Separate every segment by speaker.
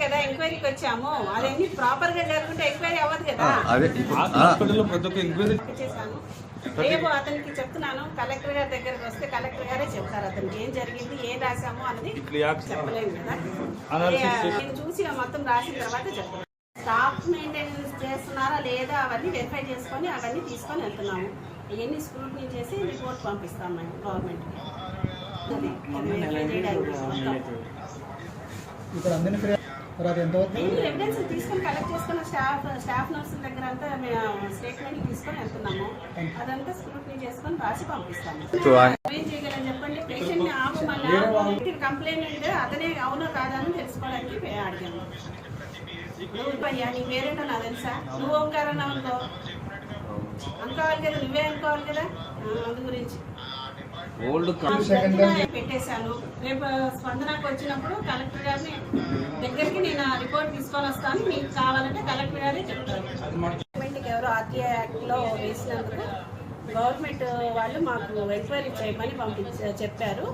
Speaker 1: కదా ఎంక్వైరీకి వచ్చాము. అదన్నీ ప్రాపర్ గా జరుగుతుంటే ఎంక్వైరీ అవ్వదు కదా. చేశాను. రేపు అతనికి చెప్తున్నాను, కలెక్టర్ గారి దగ్గరకు వస్తే కలెక్టర్ గారే చెప్తారు అతనికి ఏం జరిగింది, ఏం రాసాము అన్నది చెప్పలేము కదా. నేను చూసి మొత్తం రాసిన తర్వాత చెప్తాను. స్టాఫ్ మెయింటెనెన్స్ చేస్తున్నారా లేదా అవన్నీ వెరిఫై చేసుకొని అవన్నీ తీసుకొని వెళ్తున్నాము. ఇవన్నీ స్క్రూటినీ చేసి రిపోర్ట్ పంపిస్తాం మేము గవర్నమెంట్కి. ఎవిడెన్స్ తీసుకొని కలెక్ట్ చేసుకున్న స్టాఫ్ నర్సుల దగ్గర అంతా స్టేట్మెంట్ తీసుకొని వెళ్తున్నాము. అదంతా స్క్రూటినీ చేసుకొని రాసి పంపిస్తాము. ఏం చేయగలని చెప్పండి. పేషెంట్ ని ఆపమని కంప్లైంట్ అతనే అవునో కాదని తెలుసుకోవడానికి అడిగాము. నువ్వు పయ్యా నీ పేరేంటో నాకు తెలుసా, నువ్వు ఓంకారన్నా అనుకో అనుకోవాలి కదా, నువ్వే అనుకోవాలి కదా. అందు గురించి పెట్టేశాను. రేపు స్పందనకు వచ్చినప్పుడు కలెక్టర్ గారిని దగ్గరికి నేను రిపోర్ట్ తీసుకొని వస్తాను, మీకు కావాలంటే కలెక్టర్ గారే చెప్తారు. గవర్నమెంట్కి ఎవరో ఆర్టీఐ యాక్ట్ లో వేసినందుకు గవర్నమెంట్ వాళ్ళు మాకు ఎంక్వైరీ చేయమని చెప్పారు.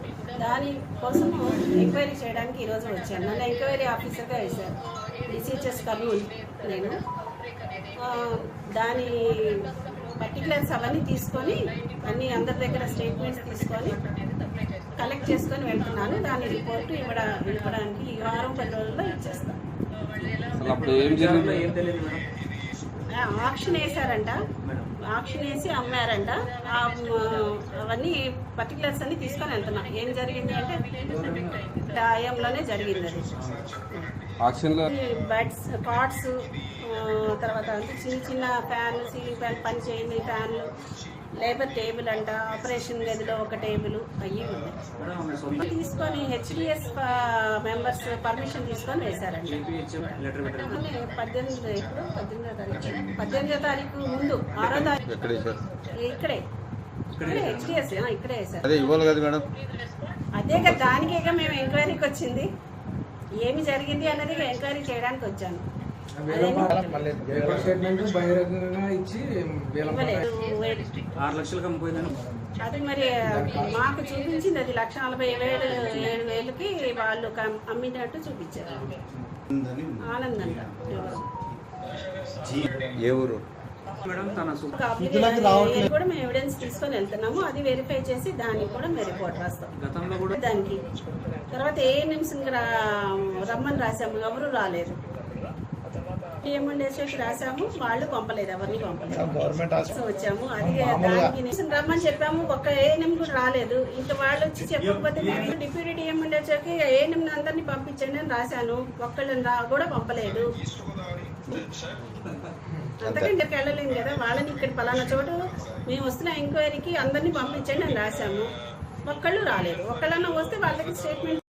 Speaker 1: దానికోసము ఎంక్వైరీ చేయడానికి ఈరోజు వచ్చాను. నన్ను ఎంక్వైరీ ఆఫీసర్గా వేశారు. డిసిహెచ్ఎస్ కర్నూలు. నేను దాని పర్టికులర్స్ అవన్నీ తీసుకొని అన్ని అందరి దగ్గర స్టేట్మెంట్స్ తీసుకొని కలెక్ట్ చేసుకొని వెళ్తున్నాను. దాని రిపోర్ట్ ఇవ్వడానికి ఈ వారం 10 రోజుల్లో ఇచ్చేస్తాను. ఆక్షన్ వేసారంట, ఆక్షన్ వేసి అమ్మారంట. అవన్నీ పర్టికులర్స్ అన్ని తీసుకొని వెళ్తున్నా. ఏం జరిగింది అంటే టైంలోనే జరిగింది అది. బెడ్స్, కాట్స్, తర్వాత చిన్న చిన్న ఫ్యాన్, సీలింగ్ ఫ్యాన్, పని చేయని ఫ్యాన్లు, లేబర్ టేబుల్ అంట, ఆపరేషన్ గదిలో ఒక టేబుల్ అయ్యి ఉన్నాయి. తీసుకొని హెచ్డిఎస్ మెంబర్స్ పర్మిషన్ తీసుకొని వేశారండి. 18వ తారీఖు ముందు 6వ తారీఖు ఇక్కడే హెచ్డిఎస్ ఇక్కడే వేశారు. అదే కదా, దానికే మేము ఎంక్వైరీకి వచ్చింది. ఏమి జరిగింది అన్నది ఎంక్వైరీ చేయడానికి వచ్చాను. అది మరి మాకు చూపించింది, అది 1,40,000 వాళ్ళు అమ్మినట్టు చూపించారు. ఆనందంగా కూడా మేము ఎవిడెన్స్ తీసుకొని వెళ్తున్నాము. అది వెరిఫై చేసి దానికి కూడా మేము రిపోర్ట్ రాస్తాం. దానికి తర్వాత ఏఎన్ఎంస్ రమ్మని రాసాము, ఎవరు రాలేదు. ఏమండేసి రాసాము, వాళ్ళు పంపలేదు, ఎవరిని పంపలేదు. వచ్చాము అది దానికి రమ్మని చెప్పాము, ఒక్క ఏఎన్ఎం కూడా రాలేదు. ఇంకా వాళ్ళు వచ్చి చెప్పకపోతే డిప్యూటీ ఏమండేసరికి ఏఎన్ఎం అందరినీ పంపించండి అని రాశాను, ఒక్కళ్ళని కూడా పంపలేదు. అంతకంటే వెళ్ళలేము కదా. వాళ్ళని ఇక్కడ పలానా చోటు మేము వస్తున్న ఎంక్వైరీకి అందరినీ పంపించండి అని రాశాము, ఒక్కళ్ళు రాలేదు. ఒక్కళ్ళన్నా వస్తే వాళ్ళకి స్టేట్మెంట్